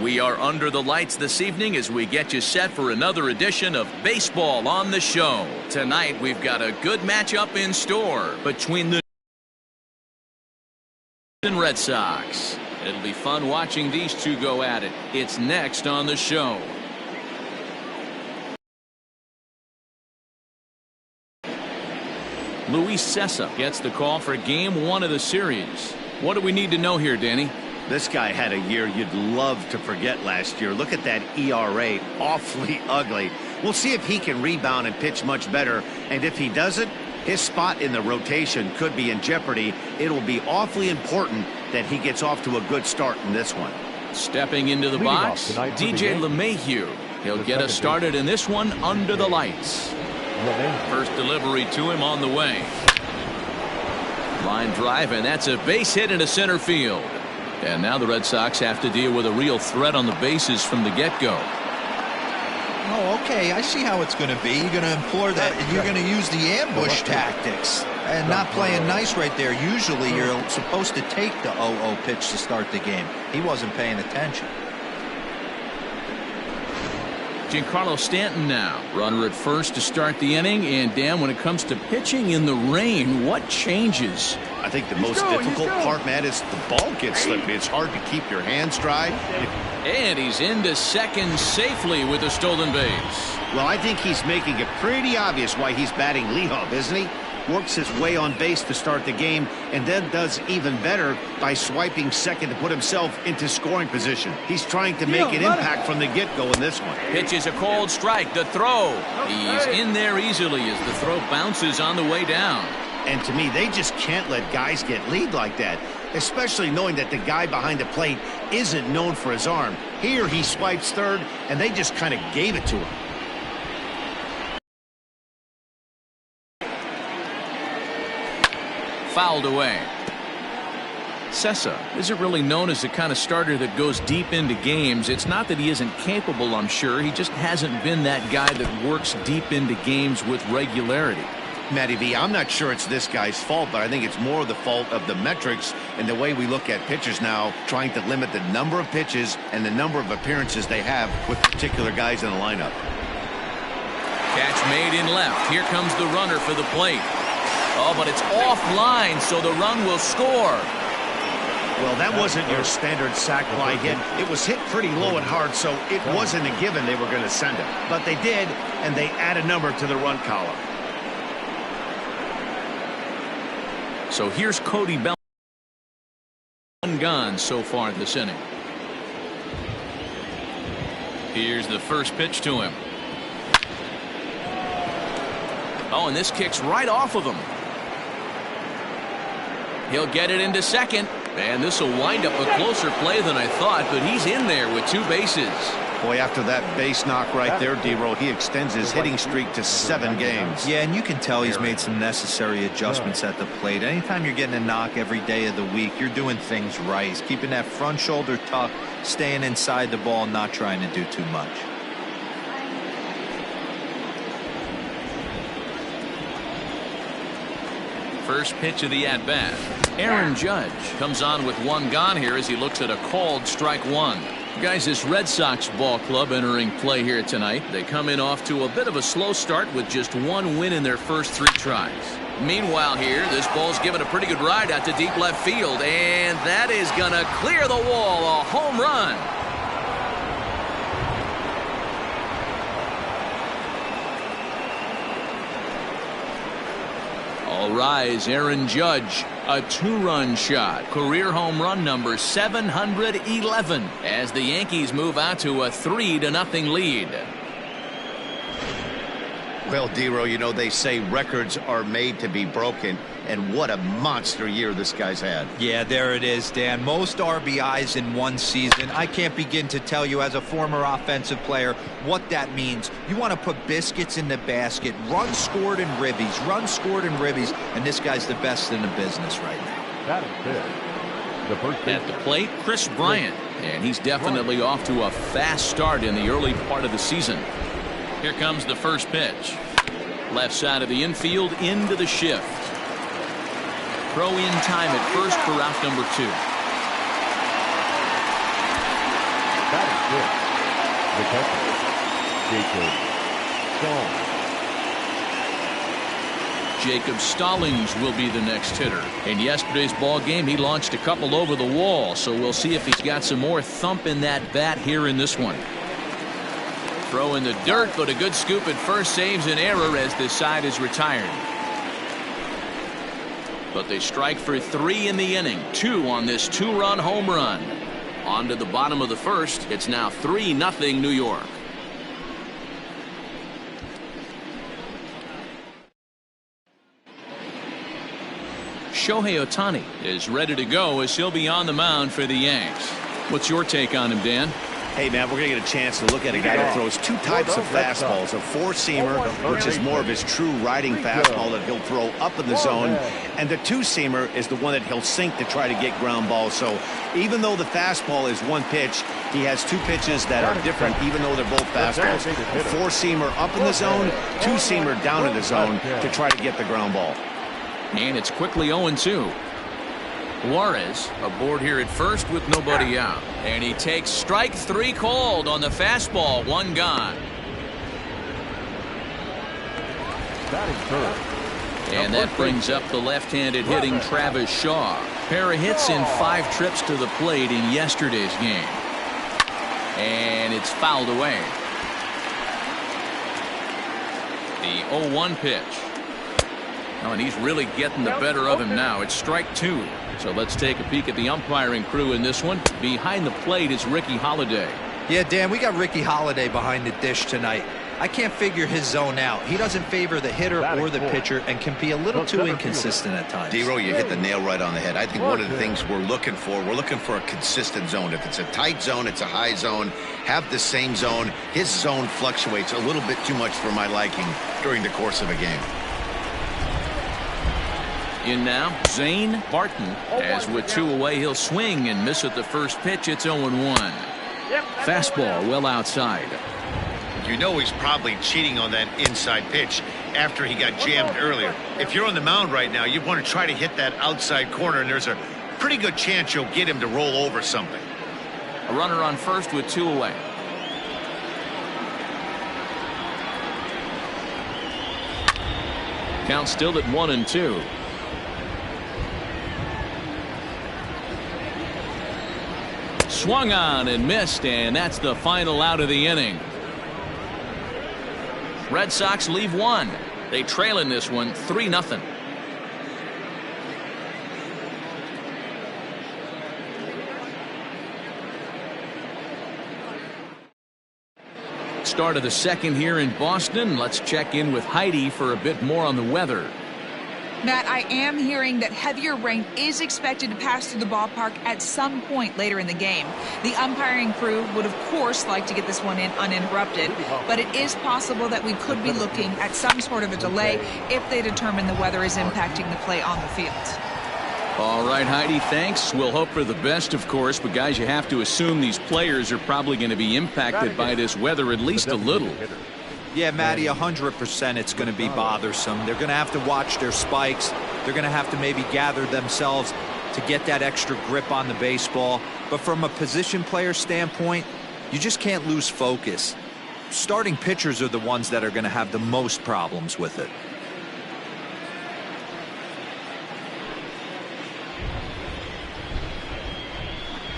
We are under the lights this evening as we get you set for another edition of Baseball on the Show. Tonight we've got a good matchup in store between the Red Sox. It'll be fun watching these two go at it. It's next on the show. Luis Cessa gets the call for game 1 of the series. What do we need to know here, Danny? This guy had a year you'd love to forget last year. Look at that ERA, awfully ugly. We'll see if he can rebound and pitch much better. And if he doesn't, his spot in the rotation could be in jeopardy. It'll be awfully important that he gets off to a good start in this one. Stepping into the box, DJ LeMahieu. He'll get us started in this one under the lights. First delivery to him on the way. Line drive, and that's a base hit into center field. And now the Red Sox have to deal with a real threat on the bases from the get-go. Oh, okay. I see how it's going to be. You're going to implore that. You're going to use the ambush tactics and not playing nice right there. Usually you're supposed to take the 0-0 pitch to start the game. He wasn't paying attention. Giancarlo Stanton now. Runner at first to start the inning. And Dan, when it comes to pitching in the rain, what changes? I think the most difficult part, Matt, is the ball gets slippery. It's hard to keep your hands dry. And he's into second safely with a stolen base. Well, I think he's making it pretty obvious why he's batting leadoff, isn't he? Works his way on base to start the game and then does even better by swiping second to put himself into scoring position. He's trying to make an impact from the get-go in this one. Pitches a cold strike. The throw. He's in there easily as the throw bounces on the way down. And to me, they just can't let guys get lead like that, especially knowing that the guy behind the plate isn't known for his arm. Here he swipes third, and they just kind of gave it to him. Fouled away. Cessa isn't really known as the kind of starter that goes deep into games. It's not that he isn't capable, I'm sure. He just hasn't been that guy that works deep into games with regularity. Matty V, I'm not sure it's this guy's fault, but I think it's more the fault of the metrics and the way we look at pitchers now, trying to limit the number of pitches and the number of appearances they have with particular guys in the lineup. Catch made in left. Here comes the runner for the plate. Oh, but it's offline, so the run will score. Well, that wasn't your standard sac fly hit. It was hit pretty low and hard, so it wasn't a given they were going to send it. But they did, and they add a number to the run column. So here's Cody Bell. One gone so far this inning. Here's the first pitch to him. Oh, and this kicks right off of him. He'll get it into second. And this will wind up a closer play than I thought, but he's in there with 2 bases. Boy, after that base knock right there, D-Row, he extends his hitting streak to 7 games. Yeah, and you can tell he's made some necessary adjustments at the plate. Anytime you're getting a knock every day of the week, you're doing things right. He's keeping that front shoulder tucked, staying inside the ball, not trying to do too much. First pitch of the at-bat. Aaron Judge comes on with 1 gone here as he looks at a called strike 1. Guys, this Red Sox ball club entering play here tonight. They come in off to a bit of a slow start with just 1 win in their first 3 tries. Meanwhile here, this ball's given a pretty good ride out to deep left field, and that is going to clear the wall. A home run. All rise, Aaron Judge, a 2-run shot, career home run number 711 as the Yankees move out to a 3-0 lead. Well, D-Row, you know, they say records are made to be broken, and what a monster year this guy's had. Yeah, there it is, Dan. Most RBIs in 1 season. I can't begin to tell you as a former offensive player what that means. You want to put biscuits in the basket, runs scored and ribbies, and this guy's the best in the business right now. That is good. At the plate, Chris Bryant, and he's definitely off to a fast start in the early part of the season. Here comes the first pitch. Left side of the infield into the shift. Throw in time at first for out number 2. pitch. The catcher, Jacob Stallings. Jacob Stallings will be the next hitter. In yesterday's ball game, he launched a couple over the wall, so we'll see if he's got some more thump in that bat here in this one. Throw in the dirt, but a good scoop at first saves an error as this side is retired. But they strike for 3 in the inning, 2 on this 2-run home run. On to the bottom of the first. It's now 3-0 New York. Shohei Ohtani is ready to go as he'll be on the mound for the Yanks. What's your take on him, Dan? Hey, man, we're going to get a chance to look at a guy that throws 2 types of fastballs. A 4-seamer, which is more of his true riding fastball that he'll throw up in the zone. And the 2-seamer is the one that he'll sink to try to get ground balls. So even though the fastball is 1 pitch, he has 2 pitches that are different, even though they're both fastballs. A 4-seamer up in the zone, 2-seamer down in the zone to try to get the ground ball. And it's quickly 0-2. Juarez aboard here at first with nobody out. And he takes strike 3 called on the fastball. 1 gone. And that brings up the left-handed hitting Travis Shaw. Pair of hits in 5 trips to the plate in yesterday's game. And it's fouled away. The 0-1 pitch. Oh, and he's really getting the better of him now. It's strike 2. So let's take a peek at the umpiring crew in this one. Behind the plate is Ricky Holiday. Yeah, Dan, we got Ricky Holiday behind the dish tonight. I can't figure his zone out. He doesn't favor the hitter or the pitcher and can be a little too inconsistent at times. D-Row, you hit the nail right on the head. I think one of the things we're looking for a consistent zone. If it's a tight zone, it's a high zone. Have the same zone. His zone fluctuates a little bit too much for my liking during the course of a game. In now, Zane Barton. As with 2 away, he'll swing and miss at the first pitch. It's 0-1. Fastball well outside. You know he's probably cheating on that inside pitch after he got jammed earlier. If you're on the mound right now, you want to try to hit that outside corner, and there's a pretty good chance you'll get him to roll over something. A runner on first with 2 away. Count still at 1-2. Swung on and missed, and that's the final out of the inning. Red Sox leave 1. They trail in this one 3-0. Start of the second here in Boston. Let's check in with Heidi for a bit more on the weather. Matt, I am hearing that heavier rain is expected to pass through the ballpark at some point later in the game. The umpiring crew would, of course, like to get this one in uninterrupted, but it is possible that we could be looking at some sort of a delay if they determine the weather is impacting the play on the field. All right, Heidi, thanks. We'll hope for the best, of course, but guys, you have to assume these players are probably going to be impacted by this weather at least a little. Yeah, Matty, 100% it's going to be bothersome. They're going to have to watch their spikes. They're going to have to maybe gather themselves to get that extra grip on the baseball. But from a position player standpoint, you just can't lose focus. Starting pitchers are the ones that are going to have the most problems with it.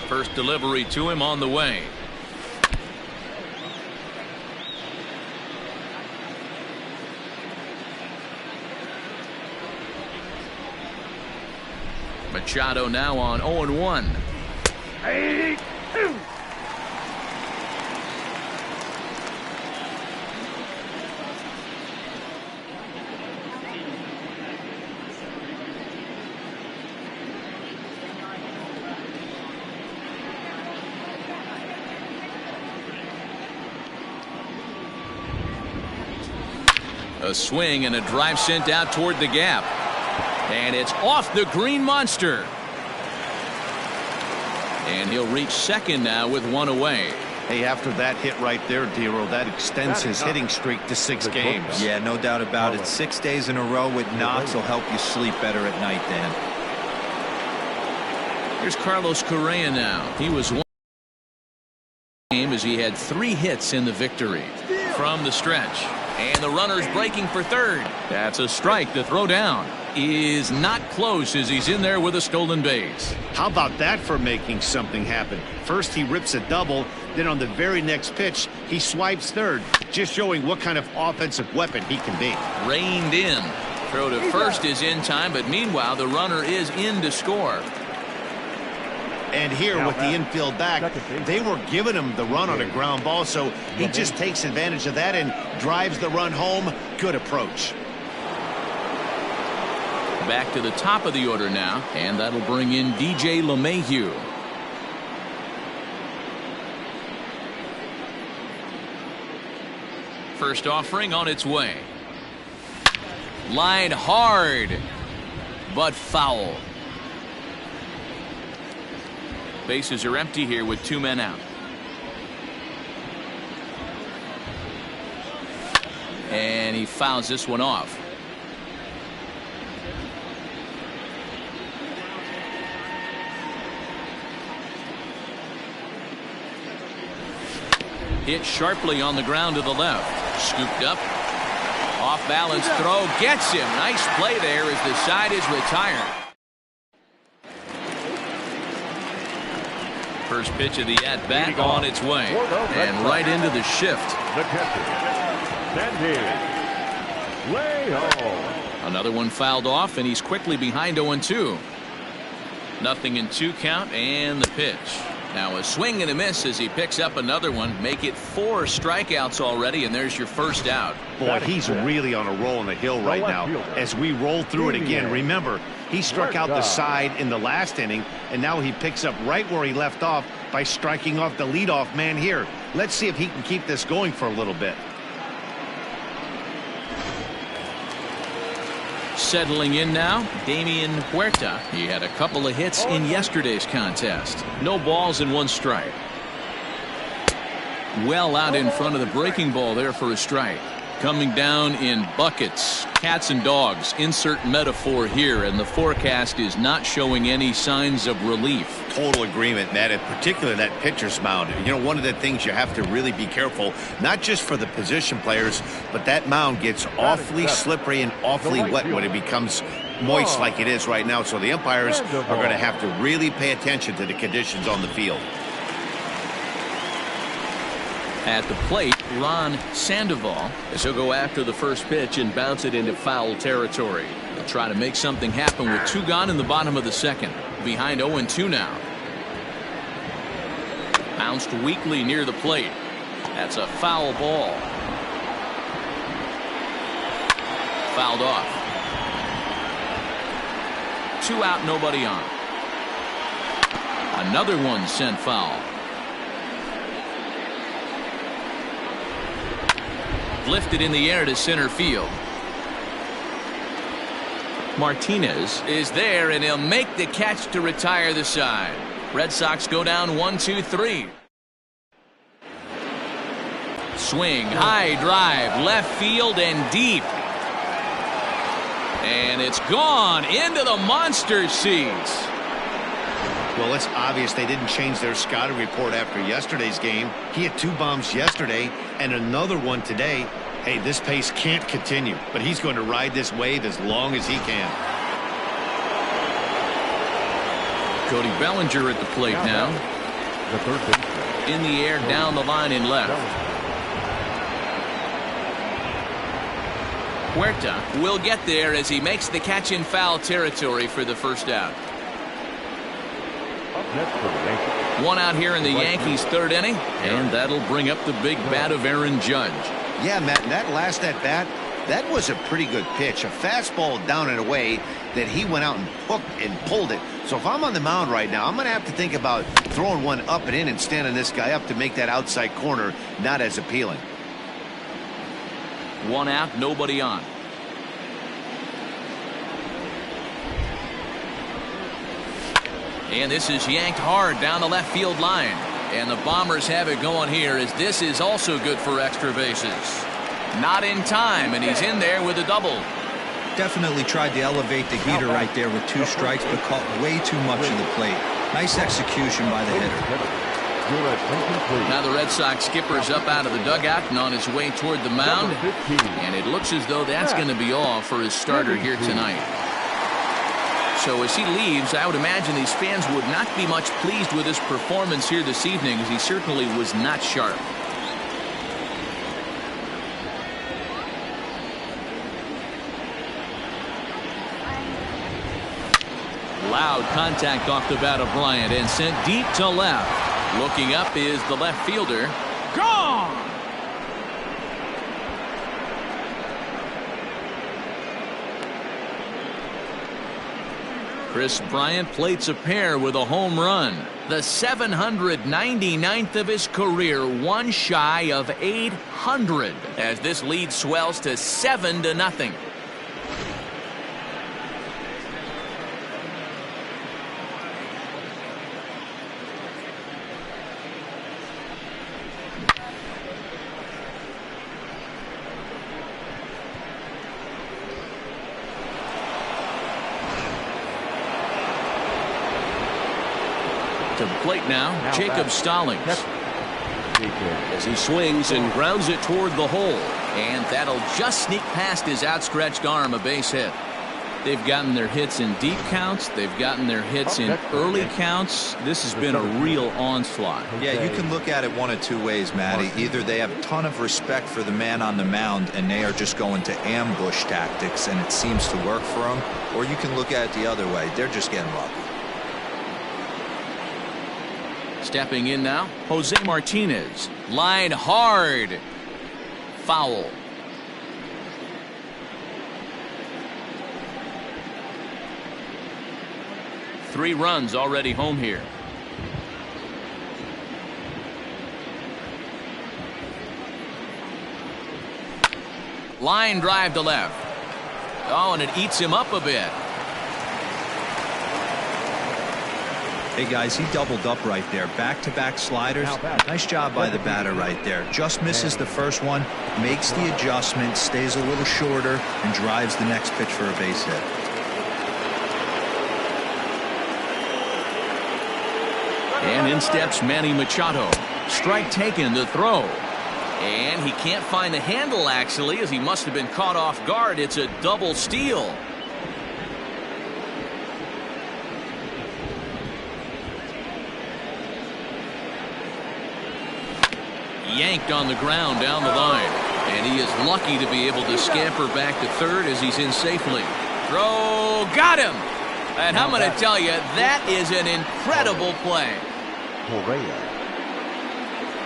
First delivery to him on the way. Machado now on 0-1. A swing and a drive sent out toward the gap. And it's off the green monster. And he'll reach second now with 1 away. Hey, after that hit right there, Dero, that extends his hitting streak to 6 games. Yeah, no doubt about it. 6 days in a row with knocks will help you sleep better at night, Dan. Here's Carlos Correa now. He was one game as as he had 3 hits in the victory. From the stretch, and the runner's breaking for third. That's a strike. The throw down is not close as he's in there with a stolen base. How about that for making something happen? First he rips a double, then on the very next pitch he swipes third, just showing what kind of offensive weapon he can be. Reined in. Throw to first is in time, but meanwhile the runner is in to score. And here with the infield back, they were giving him the run on a ground ball, so he just takes advantage of that and drives the run home. Good approach. Back to the top of the order now, and that'll bring in DJ LeMahieu. First offering on its way. Line hard, but foul. Bases are empty here with 2 men out. And he fouls this one off. Hit sharply on the ground to the left. Scooped up. Off balance throw gets him. Nice play there as the side is retired. First pitch of the at-bat on its way. And right into the shift. The catcher, Another one fouled off, and he's quickly behind 0-2. Nothing in 2 count, and the pitch. Now a swing and a miss as he picks up another one. Make it 4 strikeouts already, and there's your first out. Boy, he's really on a roll on the hill right now. As we roll through it again, remember, he struck out the side in the last inning, and now he picks up right where he left off by striking off the leadoff man here. Let's see if he can keep this going for a little bit. Settling in now, Damian Huerta. He had a couple of hits in yesterday's contest. No balls and 1 strike. Well out in front of the breaking ball there for a strike. Coming down in buckets, cats and dogs. Insert metaphor here, and the forecast is not showing any signs of relief. Total agreement, Matt, in particular that pitcher's mound. You know, one of the things you have to really be careful, not just for the position players, but that mound gets awfully slippery and awfully wet when it becomes moist like it is right now. So the umpires are going to have to really pay attention to the conditions on the field. At the plate, Ron Sandoval, as he'll go after the first pitch and bounce it into foul territory. He'll try to make something happen with 2 gone in the bottom of the second. Behind 0-2 now. Bounced weakly near the plate. That's a foul ball. Fouled off. 2 out, nobody on. Another one sent foul. Lifted in the air to center field. Martinez is there, and he'll make the catch to retire the side. Red Sox go down 1-2-3. Swing, high drive, left field and deep. And it's gone into the monster seats. Well, it's obvious they didn't change their scouting report after yesterday's game. He had 2 bombs yesterday and another one today. Hey, this pace can't continue, but he's going to ride this wave as long as he can. Cody Bellinger at the plate now. The third baseman. In the air, down the line and left. Huerta will get there as he makes the catch in foul territory for the first out. Next for the Yankees. 1 out here in the Yankees' 3rd inning, and that'll bring up the big bat of Aaron Judge. Yeah, Matt, that last at-bat, that was a pretty good pitch. A fastball down and away that he went out and hooked and pulled it. So if I'm on the mound right now, I'm going to have to think about throwing one up and in and standing this guy up to make that outside corner not as appealing. 1 out, nobody on. And this is yanked hard down the left field line. And the Bombers have it going here as this is also good for extra bases. Not in time, and he's in there with a double. Definitely tried to elevate the heater right there with 2 strikes, but caught way too much of the plate. Nice execution by the hitter. Your attention, please. Now the Red Sox skipper's up out of the dugout and on his way toward the mound. And it looks as though that's going to be all for his starter here tonight. So as he leaves, I would imagine these fans would not be much pleased with his performance here this evening, as he certainly was not sharp. Loud contact off the bat of Bryant and sent deep to left. Looking up is the left fielder. Gone! Chris Bryant plates a pair with a home run. The 799th of his career, one shy of 800, as this lead swells to 7-0. To the plate now Jacob Stallings, as he swings and grounds it toward the hole, and that'll just sneak past his outstretched arm, a base hit. They've gotten their hits in deep counts. They've gotten their hits in early counts. This has been a real onslaught. Yeah, you can look at it one of two ways, Matty. Either they have a ton of respect for the man on the mound and they are just going to ambush tactics and it seems to work for them, or you can look at it the other way. They're just getting lucky. Stepping in now, Jose Martinez. Line hard. Foul. Three runs already home here. Line drive to left. Oh, and it eats him up a bit. Hey guys, he doubled up right there. Back-to-back sliders. Nice job by the batter right there. Just misses the first one, makes the adjustment, stays a little shorter, and drives the next pitch for a base hit. And in steps Manny Machado. Strike taken, the throw. And he can't find the handle, actually, as he must have been caught off guard. It's a double steal. Yanked on the ground down the line, and he is lucky to be able to scamper back to third as he's in safely. Throw, got him, and I'm going to tell you, that is an incredible play. Correa.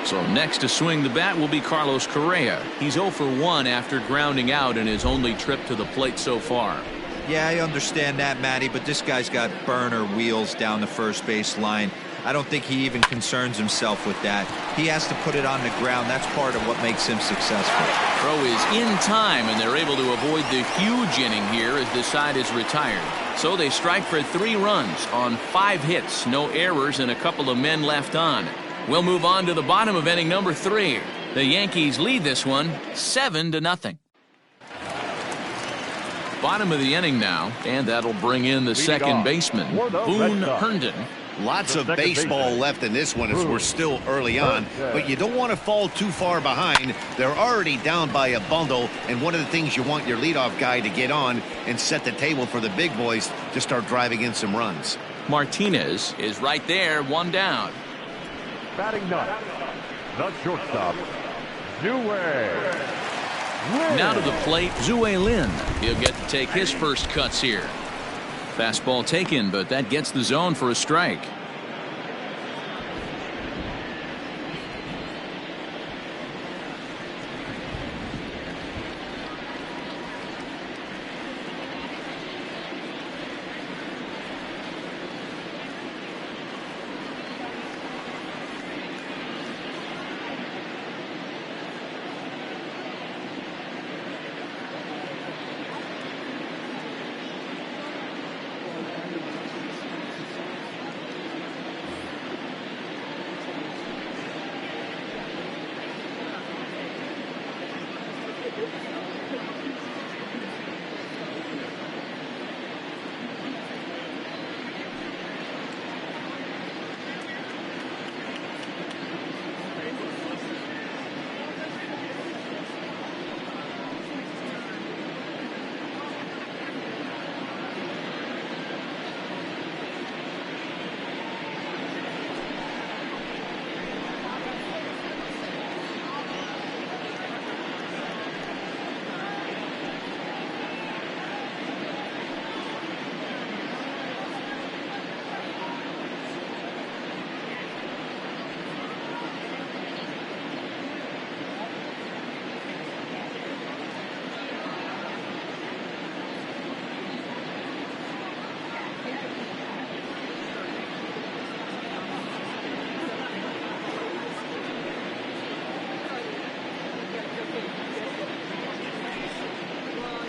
So next to swing the bat will be Carlos Correa. He's 0 for 1 after grounding out in his only trip to the plate so far. Yeah, I understand that, Matty, but this guy's got burner wheels down the first base line. I don't think he even concerns himself with that. He has to put it on the ground. That's part of what makes him successful. Throw is in time, and they're able to avoid the huge inning here as this side is retired. So they strike for 3 runs on 5 hits, no errors, and a couple of men left on. We'll move on to the bottom of inning number 3. The Yankees lead this one 7-0. Bottom of the inning now, and that'll bring in the second baseman, Boone Herndon. Lots of baseball left in this one as we're still early on, but you don't want to fall too far behind. They're already down by a bundle, and one of the things you want your leadoff guy to get on and set the table for the big boys to start driving in some runs. Martinez is right there, 1 down. Batting ninth, the shortstop, Zue. Now to the plate, Zue Lin. He'll get to take his first cuts here. Fastball taken, but that gets the zone for a strike.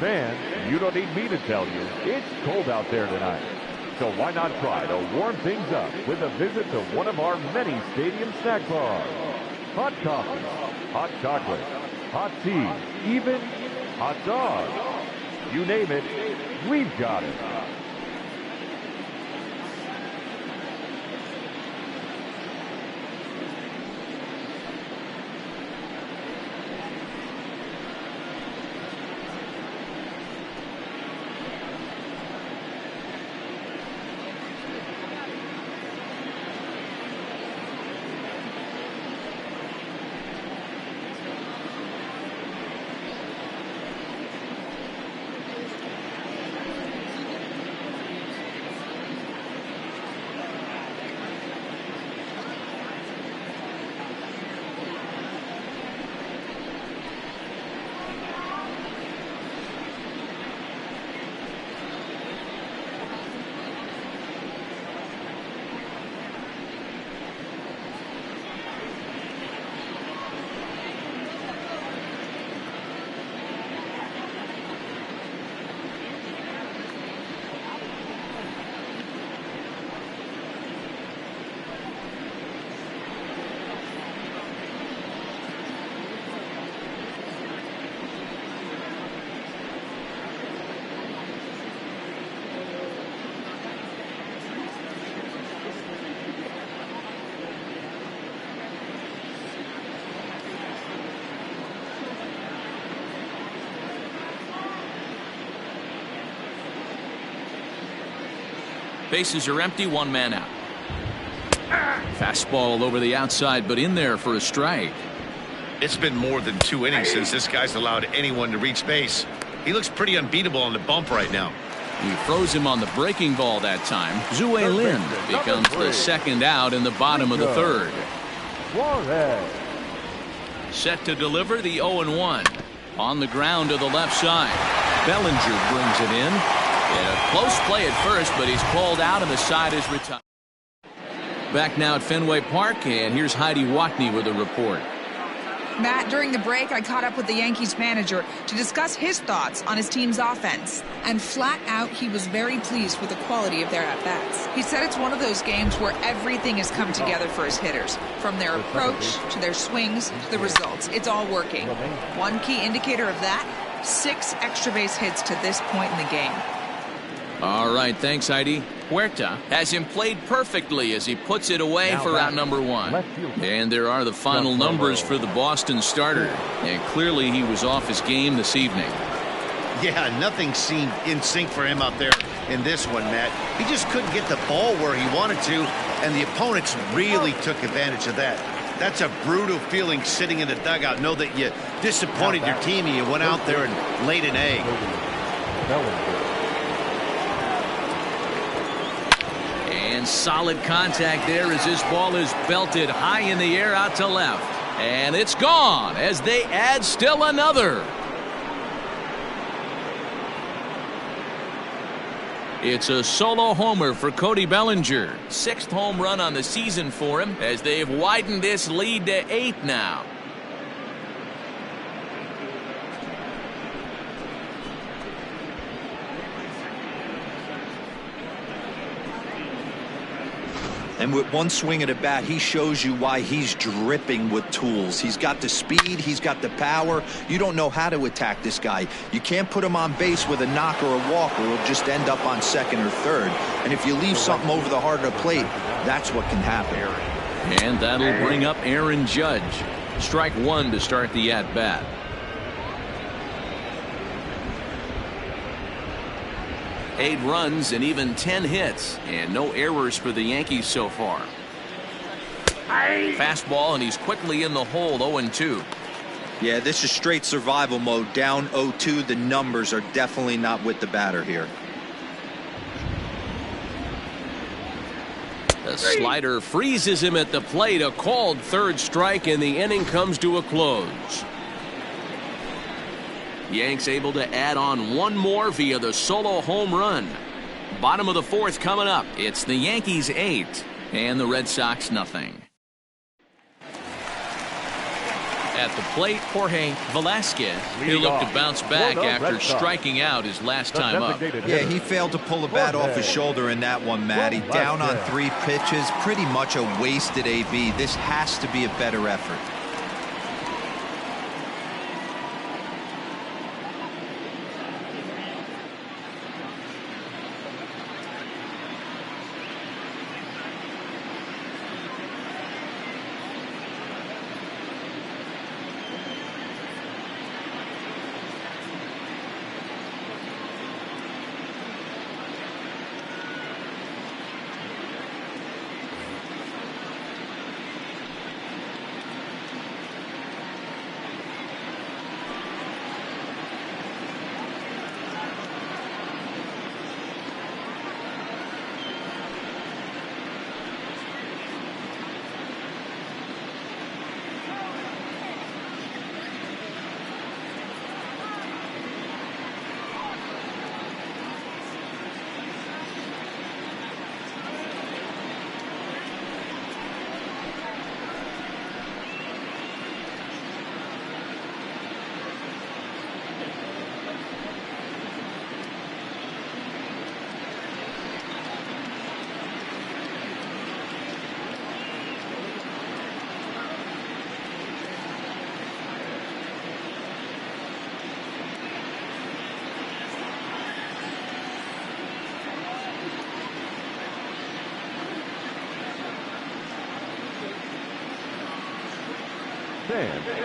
Fans, you don't need me to tell you, it's cold out there tonight. So why not try to warm things up with a visit to one of our many stadium snack bars. Hot coffee, hot chocolate, hot tea, even hot dogs. You name it, we've got it. Bases are empty, one man out. Fastball over the outside, but in there for a strike. It's been more than 2 innings since this guy's allowed anyone to reach base. He looks pretty unbeatable on the bump right now. He froze him on the breaking ball that time. Zue Lin becomes the second out in the bottom of the third. Set to deliver the 0-1. On the ground to the left side. Bellinger brings it in. Yeah, close play at first, but he's called out and the side is retired. Back now at Fenway Park, and here's Heidi Watney with a report. Matt, during the break, I caught up with the Yankees manager to discuss his thoughts on his team's offense. And flat out, he was very pleased with the quality of their at-bats. He said it's one of those games where everything has come together for his hitters. From their approach, to their swings, to the results. It's all working. One key indicator of that, 6 extra base hits to this point in the game. All right, thanks, Heidi. Huerta has him played perfectly as he puts it away for out number 1. And there are the final numbers for the Boston starter. And clearly he was off his game this evening. Yeah, nothing seemed in sync for him out there in this one, Matt. He just couldn't get the ball where he wanted to, and the opponents really took advantage of that. That's a brutal feeling sitting in the dugout. Know that you disappointed your team and you went out there and laid an egg. And solid contact there as this ball is belted high in the air out to left. And it's gone as they add still another. It's a solo homer for Cody Bellinger. 6th home run on the season for him as they've widened this lead to 8 now. And with one swing at a bat, he shows you why he's dripping with tools. He's got the speed, he's got the power. You don't know how to attack this guy. You can't put him on base with a knock or a walk, or he'll just end up on second or third. And if you leave something over the heart of the plate, that's what can happen. And that'll bring up Aaron Judge. Strike 1 to start the at-bat. Eight runs and even 10 hits, and no errors for the Yankees so far. Fastball, and he's quickly in the hole. 0-2. Yeah, this is straight survival mode. Down 0-2. The numbers are definitely not with the batter here. The slider freezes him at the plate. A called third strike, and the inning comes to a close. Yanks able to add on one more via the solo home run. Bottom of the 4th coming up. It's the Yankees 8 and the Red Sox nothing. At the plate, Jorge Velasquez. He'll look to bounce back after striking out his last time up. Yeah, he failed to pull the bat off his shoulder in that one, Matty. Down on 3 pitches, pretty much a wasted AB. This has to be a better effort.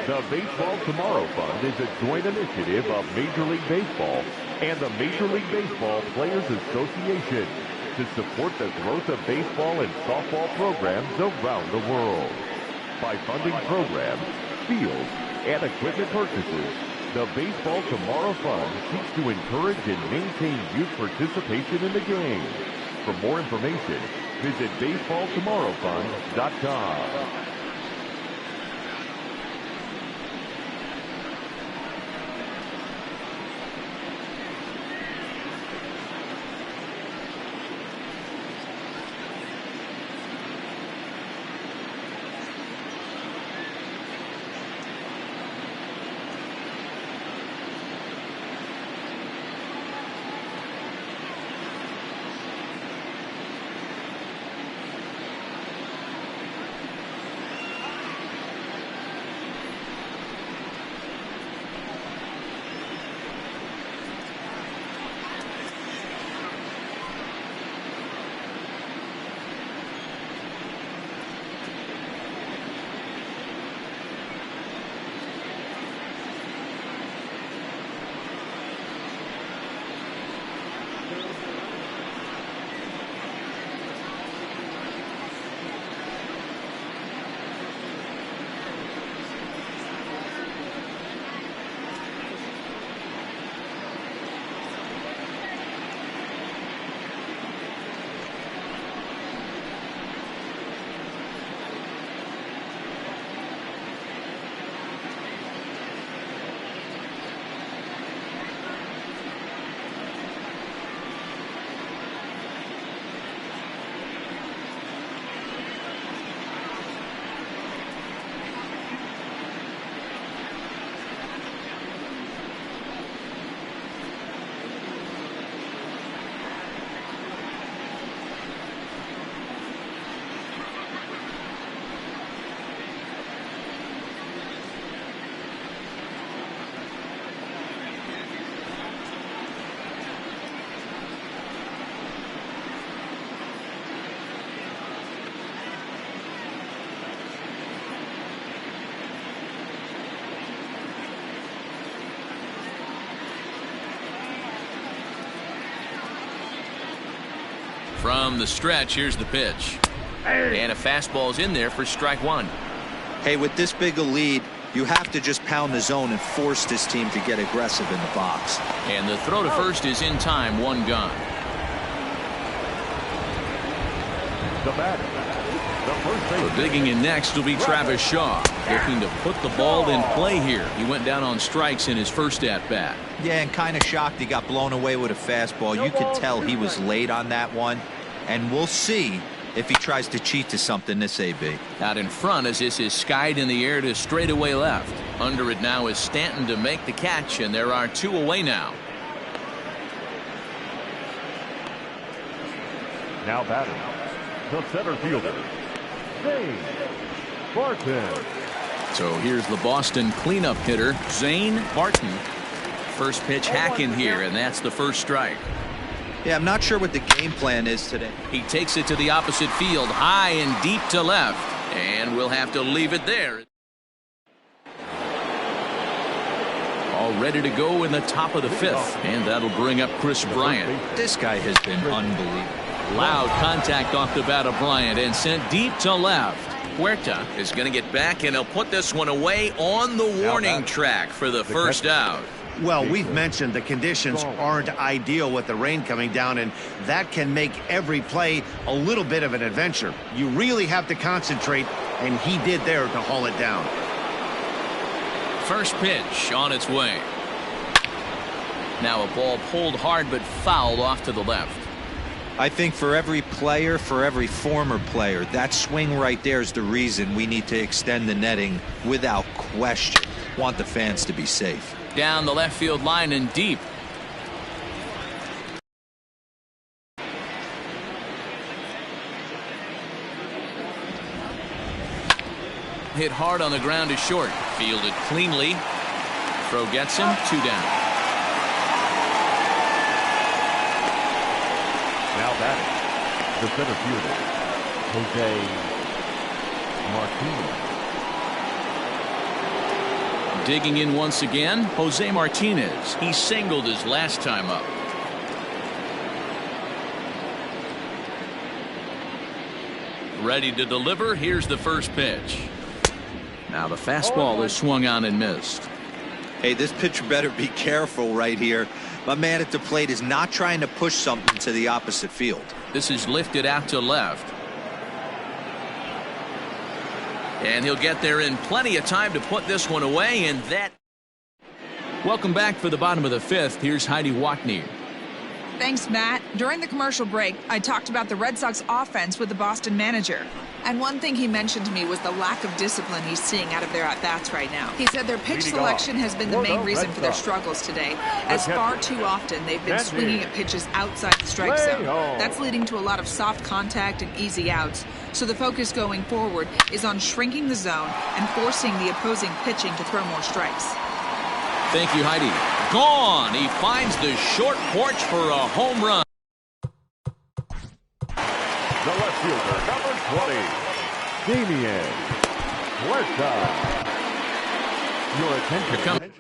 The Baseball Tomorrow Fund is a joint initiative of Major League Baseball and the Major League Baseball Players Association to support the growth of baseball and softball programs around the world. By funding programs, fields, and equipment purchases, the Baseball Tomorrow Fund seeks to encourage and maintain youth participation in the game. For more information, visit baseballtomorrowfund.com. From the stretch, here's the pitch. And a fastball's in there for strike one. Hey, with this big a lead, you have to just pound the zone and force this team to get aggressive in the box. And the throw to first is in time, 1 gone. The batter, the first baseman. Digging in next will be Travis Shaw, looking to put the ball in play here. He went down on strikes in his first at-bat. Yeah, and kind of shocked he got blown away with a fastball. You could tell he was late on that one. And we'll see if he tries to cheat to something this AB. Out in front as this is skied in the air to straightaway left. Under it now is Stanton to make the catch, and there are 2 away now. Now batting, the center fielder, Zane Barton. So here's the Boston cleanup hitter, Zane Barton. First pitch hacking here, and that's the first strike. Yeah, I'm not sure what the game plan is today. He takes it to the opposite field, high and deep to left, and we'll have to leave it there. All ready to go in the top of the 5th, and that'll bring up Chris Bryant. This guy has been unbelievable. Loud contact off the bat of Bryant and sent deep to left. Huerta is going to get back, and he'll put this one away on the warning track for the first out. Well, we've mentioned the conditions aren't ideal with the rain coming down, and that can make every play a little bit of an adventure. You really have to concentrate, and he did there to haul it down. First pitch on its way. Now a ball pulled hard but fouled off to the left. I think for every player, for every former player, that swing right there is the reason we need to extend the netting without question. Want the fans to be safe. Down the left field line and deep. Hit hard on the ground to short. Fielded cleanly. Throw gets him. 2 down. Now batting, the center fielder, Jose Martinez. Digging in once again, Jose Martinez. He singled his last time up. Ready to deliver. Here's the first pitch. Now the fastball is swung on and missed. Hey, this pitcher better be careful right here. My man at the plate is not trying to push something to the opposite field. This is lifted out to left. And he'll get there in plenty of time to put this one away, and that. Welcome back for the bottom of the 5th. Here's Heidi Watney. Thanks, Matt. During the commercial break, I talked about the Red Sox offense with the Boston manager. And one thing he mentioned to me was the lack of discipline he's seeing out of their at-bats right now. He said their pitch selection has been the main reason for their struggles today, as far too often they've been swinging at pitches outside the strike zone. That's leading to a lot of soft contact and easy outs. So the focus going forward is on shrinking the zone and forcing the opposing pitching to throw more strikes. Thank you, Heidi. Gone. He finds the short porch for a home run. The left fielder, number 20, Damian Huerta. Your attention.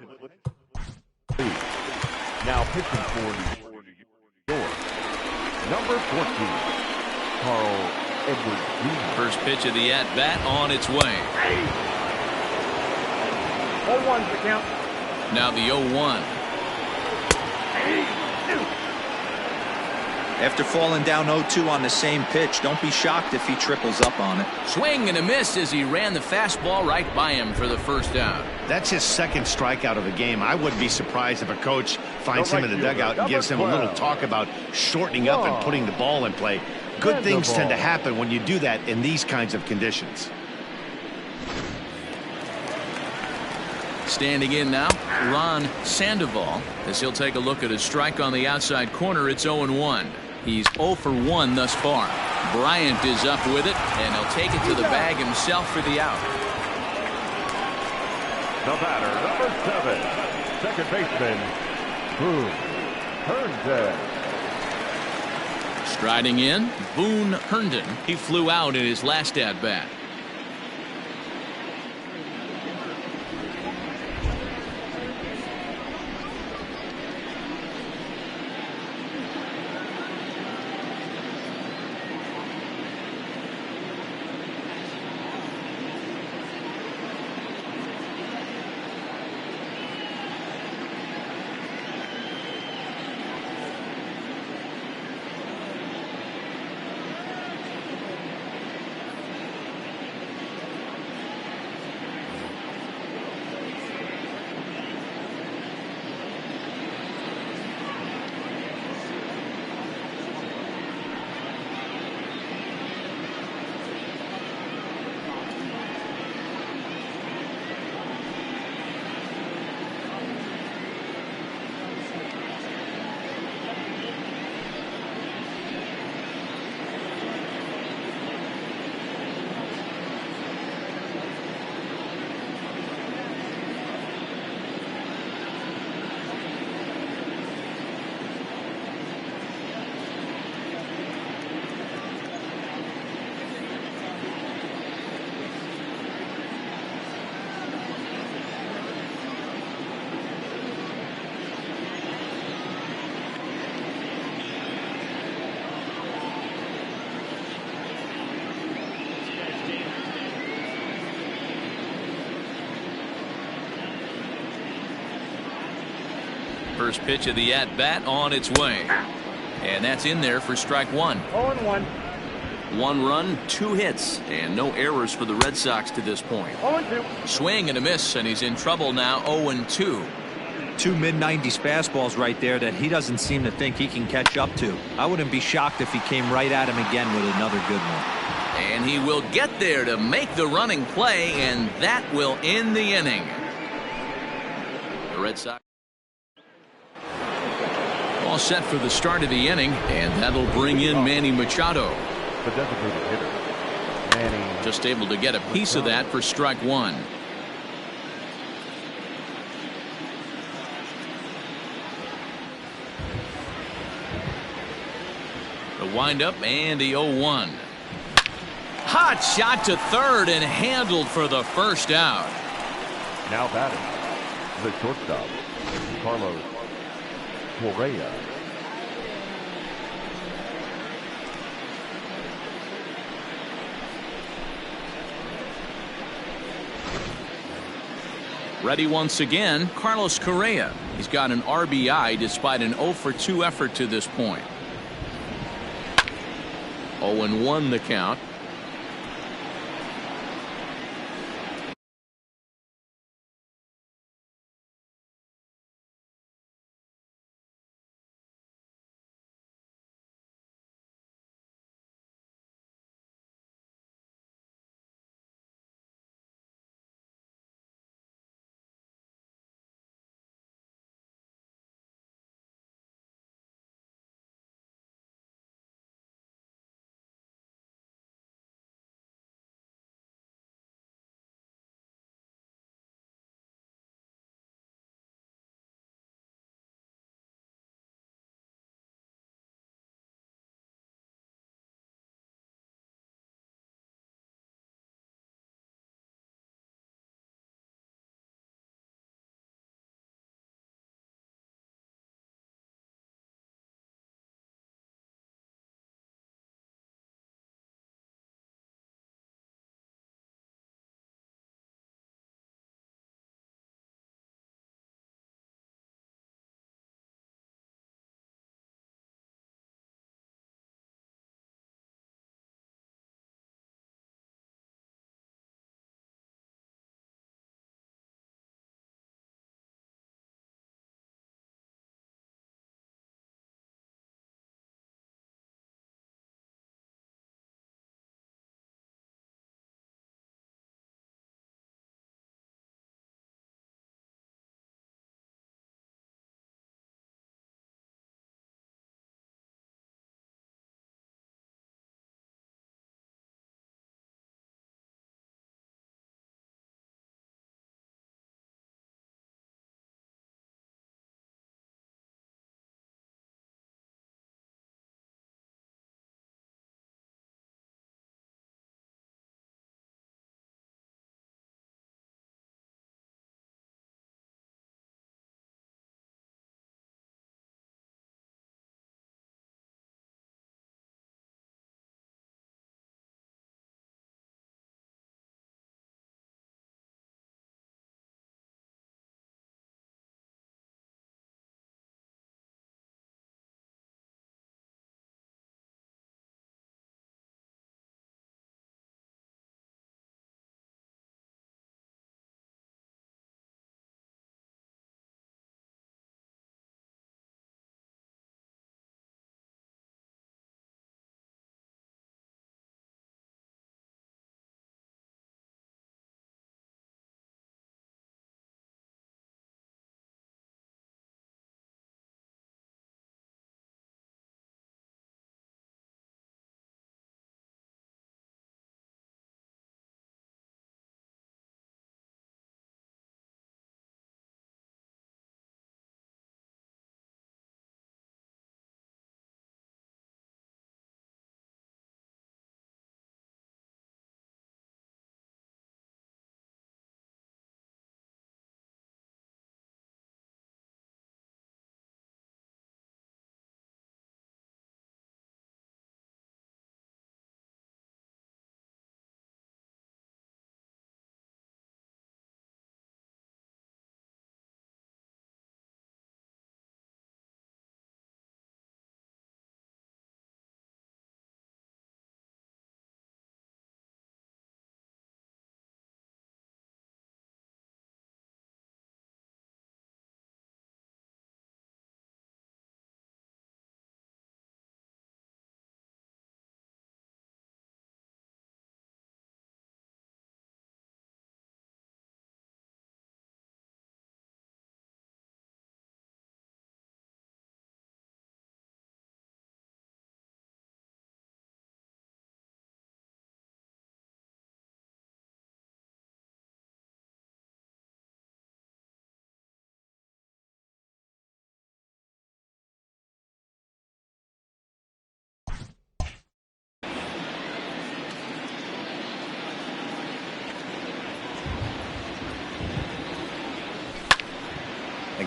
Now pitching for New York, number 14, Carl Edwards Jr. First pitch of the at-bat on its way. 0-1's the count. Now the 0-1. After falling down 0-2 on the same pitch, don't be shocked if he triples up on it. Swing and a miss as he ran the fastball right by him for the first out. That's his second strikeout of the game. I wouldn't be surprised if a coach finds him in the dugout and gives him a little talk about shortening up and putting the ball in play. Good things tend to happen when you do that in these kinds of conditions. Standing in now, Ron Sandoval, as he'll take a look at his strike on the outside corner. It's 0-1. He's 0 for 1 thus far. Bryant is up with it, and he'll take it to the bag himself for the out. The batter, number 7, second baseman, Boone Herndon. Striding in, Boone Herndon. He flew out in his last at-bat. First pitch of the at-bat on its way. And that's in there for strike one. 0-1. 1 run, 2 hits, and no errors for the Red Sox to this point. 0-2. Swing and a miss, and he's in trouble now. 0-2. 2 mid-90s fastballs right there that he doesn't seem to think he can catch up to. I wouldn't be shocked if he came right at him again with another good one. And he will get there to make the running play, and that will end the inning. The Red Sox all set for the start of the inning, and that'll bring in Manny Machado. The designated hitter, Manny. Just able to get a piece of that for strike one. The windup and the 0-1. Hot shot to third and handled for the first out. Now batting, the shortstop, Carlos Correa. Ready once again, Carlos Correa. He's got an RBI despite an 0-for-2 effort to this point. 0-1 the count.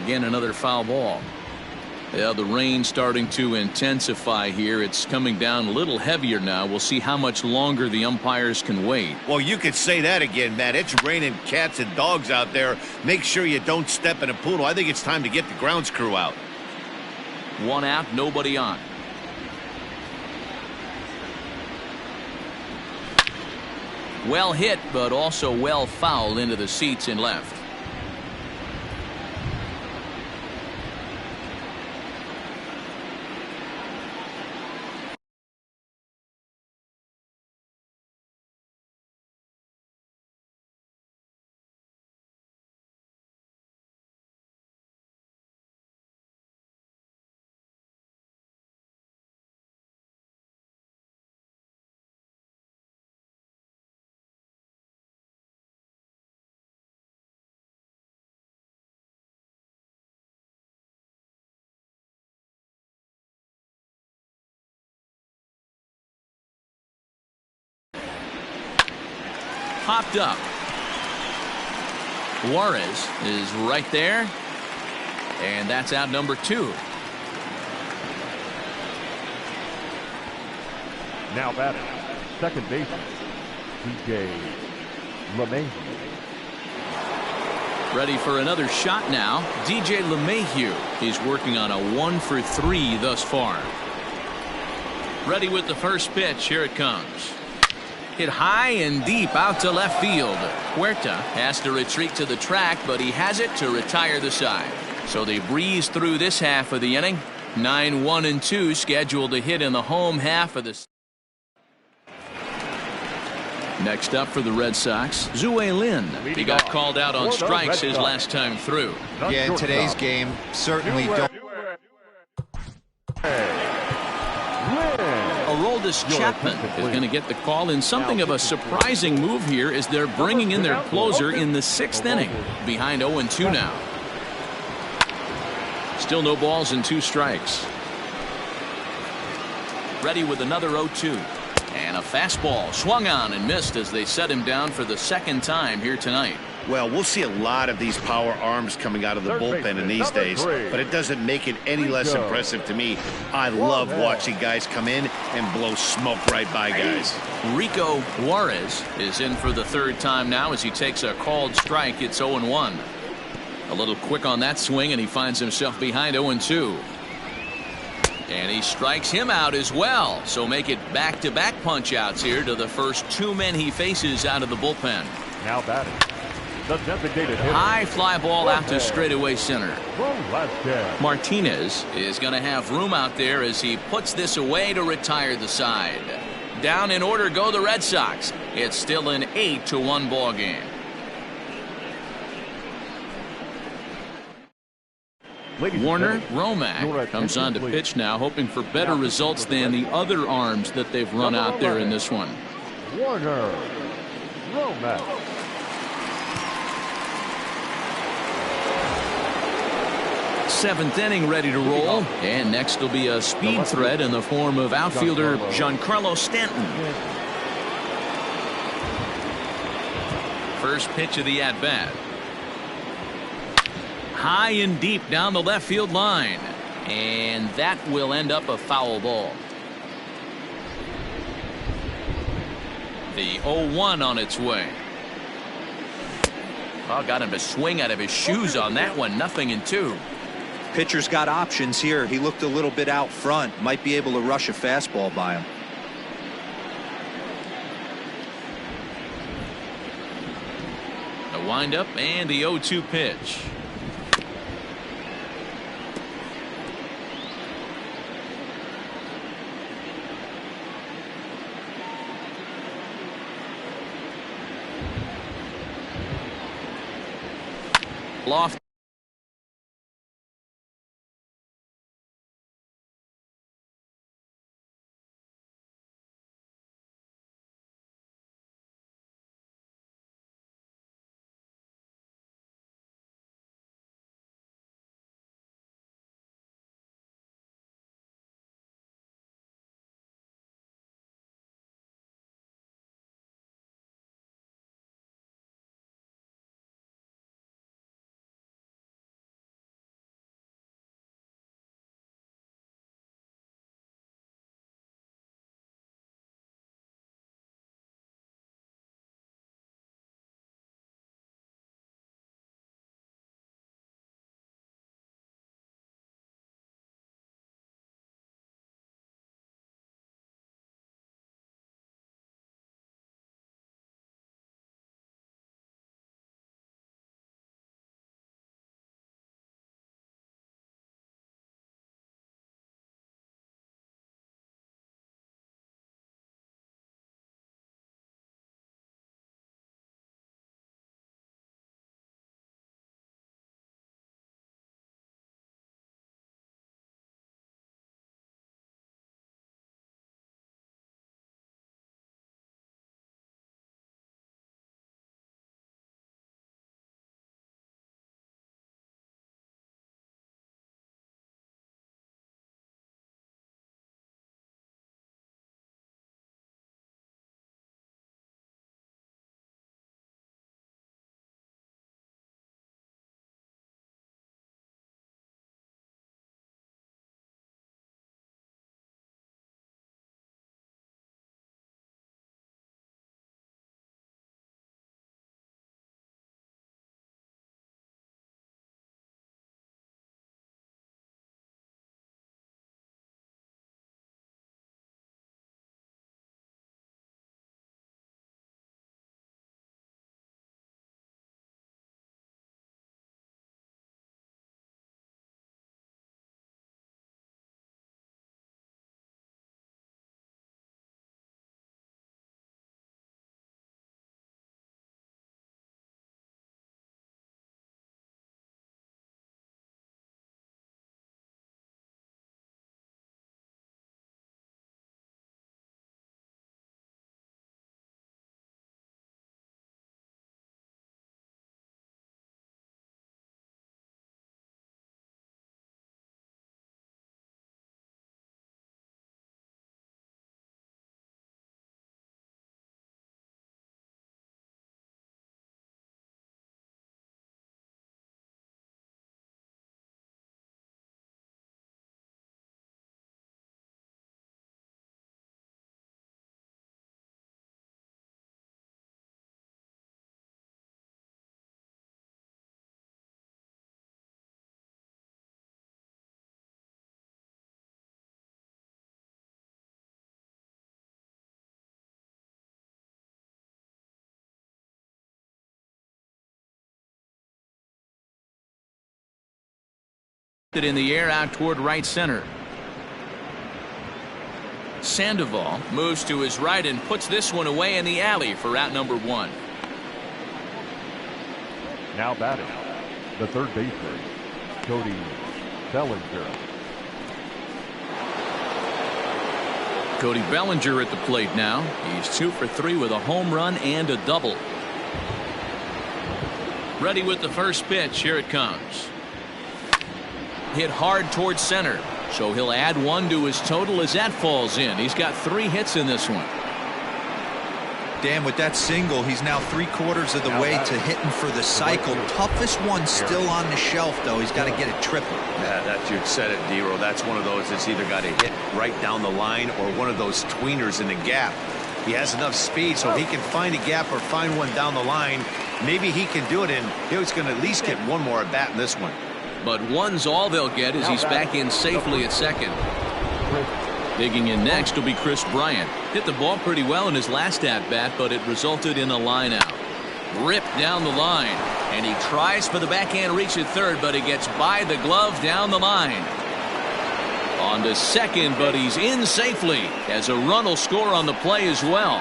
again, another foul ball. Yeah, the rain starting to intensify here. It's coming down a little heavier now. We'll see how much longer the umpires can wait. Well, you could say that again, Matt. It's raining cats and dogs out there. Make sure you don't step in a poodle. I think it's time to get the grounds crew out. One out, nobody on. Well hit, but also well fouled into the seats in left. Popped up. Juarez is right there. And that's out number 2. Now batting, second baseman, DJ LeMahieu. Ready for another shot now. DJ LeMahieu. He's working on a 1-for-3 thus far. Ready with the first pitch. Here it comes. Hit high and deep out to left field. Huerta has to retreat to the track, but he has it to retire the side. So they breeze through this half of the inning. 9-1-2 scheduled to hit in the home half of the. Next up for the Red Sox, Zue Lin. He got called out on strikes his last time through. Yeah, in today's game, certainly don't. Aroldis Chapman is going to get the call in something of a surprising move here as they're bringing in their closer in the 6th inning. Behind 0-2 now. Still no balls and 2 strikes. Ready with another 0-2. And a fastball swung on and missed as they set him down for the 2nd time here tonight. Well, we'll see a lot of these power arms coming out of the bullpen in these days, but it doesn't make it any less impressive to me. I love watching guys come in and blow smoke right by guys. Rico Juarez is in for the 3rd time now as he takes a called strike. It's 0-1. A little quick on that swing, and he finds himself behind 0-2. And he strikes him out as well. So make it back-to-back punch-outs here to the first 2 men he faces out of the bullpen. Now batting, the designated hitter. High fly ball out to straightaway center. Velasquez. Martinez is going to have room out there as he puts this away to retire the side. Down in order go the Red Sox. It's still an 8-1 ball game. Warner Romack comes on to pitch now, hoping for better results than the other arms that they've run out there in this one. Warner Romack. 7th inning ready to roll, and next will be a speed threat in the form of outfielder Giancarlo Stanton. First pitch of the at-bat. High and deep down the left field line, and that will end up a foul ball. The 0-1 on its way. Oh, got him to swing out of his shoes on that one. 0-2. Pitcher's got options here. He looked a little bit out front. Might be able to rush a fastball by him. A windup and the 0-2 pitch. Loft. in the air out toward right center. Sandoval moves to his right and puts this one away in the alley for out number 1. Now batting, the third baseman, Cody Bellinger. Cody Bellinger at the plate now. He's 2 for 3 with a home run and a double. Ready with the first pitch. Here it comes. Hit hard towards center. So he'll add 1 to his total as that falls in. He's got 3 hits in this one. Dan, with that single, he's now 3/4 of the way to hitting for the cycle. Toughest one still on the shelf, though. He's got to get it triple. Yeah, that you said it, D-Row. That's one of those that's either got to hit right down the line or one of those tweeners in the gap. He has enough speed so he can find a gap or find one down the line. Maybe he can do it, and he's going to at least get one more at bat in this one. But 1's all they'll get as he's back in safely at second. Digging in next will be Chris Bryant. Hit the ball pretty well in his last at-bat, but it resulted in a line out. Ripped down the line, and he tries for the backhand reach at third, but he gets by the glove down the line. On to second, but he's in safely as a run will score on the play as well.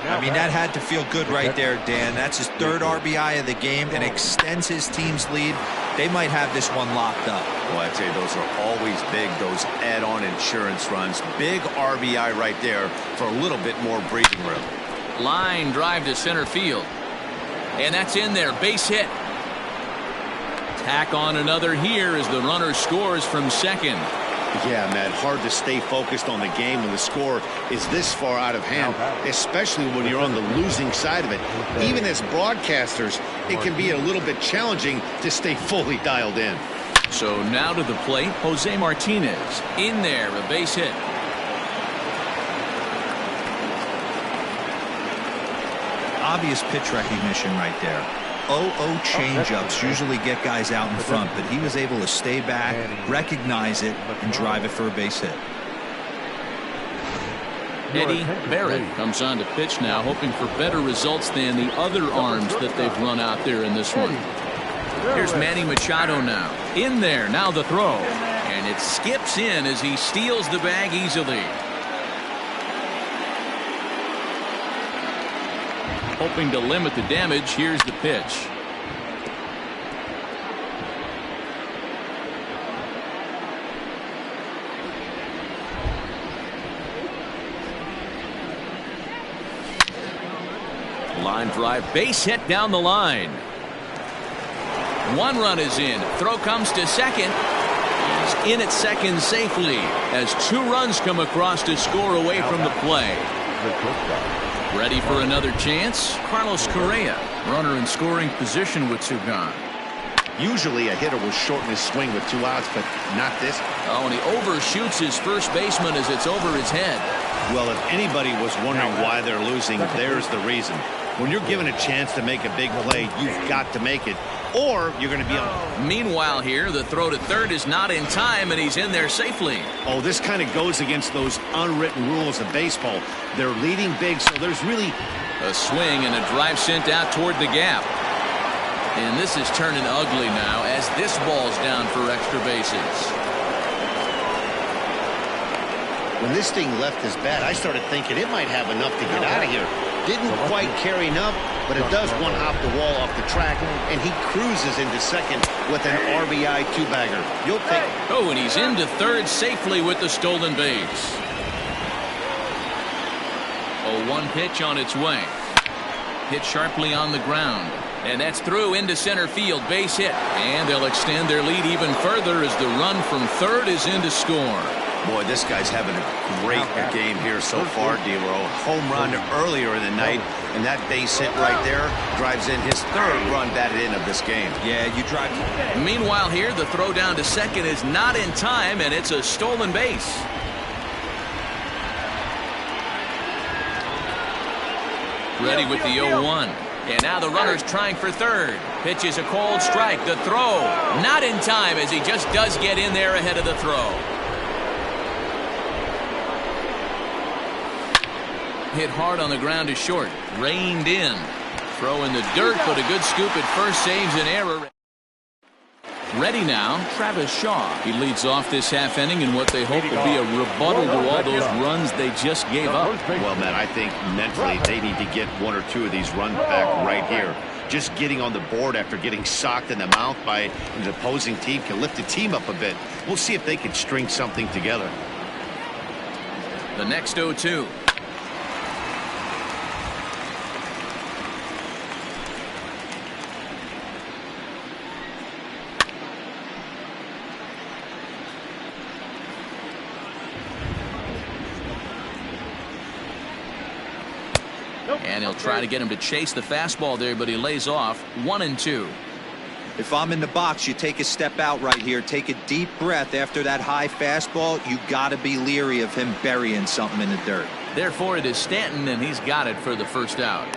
I mean, that had to feel good right there, Dan. That's his 3rd RBI of the game and extends his team's lead. They might have this one locked up. Well, I'd say those are always big, those add-on insurance runs. Big RBI right there for a little bit more breathing room. Line drive to center field. And that's in there. Base hit. Tack on another here as the runner scores from second. Yeah, Matt, hard to stay focused on the game when the score is this far out of hand, especially when you're on the losing side of it. Even as broadcasters, it can be a little bit challenging to stay fully dialed in. So now to the plate, Jose Martinez. In there, a base hit. Obvious pitch recognition right there. 0-0 changeups usually get guys out in front, but he was able to stay back, recognize it, and drive it for a base hit. Eddie Barrett comes on to pitch now, hoping for better results than the other arms that they've run out there in this one. Here's Manny Machado now. In there, now the throw. And it skips in as he steals the bag easily. Hoping to limit the damage, here's the pitch. Line drive, base hit down the line. 1 run is in. Throw comes to second. He's in at second safely as 2 runs come across to score away from the play. Ready for another chance? Carlos Correa, runner in scoring position with 2 gone. Usually a hitter will shorten his swing with 2 outs, but not this. Oh, and he overshoots his first baseman as it's over his head. Well, if anybody was wondering why they're losing, there's the reason. When you're given a chance to make a big play, you've got to make it, or you're going to be on. Meanwhile here, the throw to third is not in time, and he's in there safely. Oh, this kind of goes against those unwritten rules of baseball. They're leading big, so there's really a swing and a drive sent out toward the gap. And this is turning ugly now as this ball's down for extra bases. When this thing left his bat, I started thinking it might have enough to get out of here. Didn't quite carry enough, but it does one hop the wall off the track, and he cruises into second with an RBI 2-bagger. You'll take. Oh, and he's into third safely with the stolen base. 0-1 pitch on its way. Hit sharply on the ground. And that's through into center field. Base hit. And they'll extend their lead even further as the run from third is in to score. Boy, this guy's having a great game here so far, D-Row. Home run earlier in the night, and that base hit right there drives in his 3rd run batted in of this game. Yeah, you drive. Meanwhile here, the throw down to second is not in time, and it's a stolen base. Ready with the 0-1. And now the runner's trying for third. Pitch is a cold strike. The throw not in time as he just does get in there ahead of the throw. Hit hard on the ground to short. Reined in. Throw in the dirt, but a good scoop at first saves an error. Ready now, Travis Shaw. He leads off this half inning in what they hope will be a rebuttal to all those runs they just gave up. Well, Matt, I think mentally they need to get one or two of these runs back right here. Just getting on the board after getting socked in the mouth by an opposing team can lift the team up a bit. We'll see if they can string something together. The next 0-2. And he'll try to get him to chase the fastball there, but he lays off. 1-2. If I'm in the box, you take a step out right here. Take a deep breath after that high fastball. You got to be leery of him burying something in the dirt. Therefore, it is Stanton, and he's got it for the first out.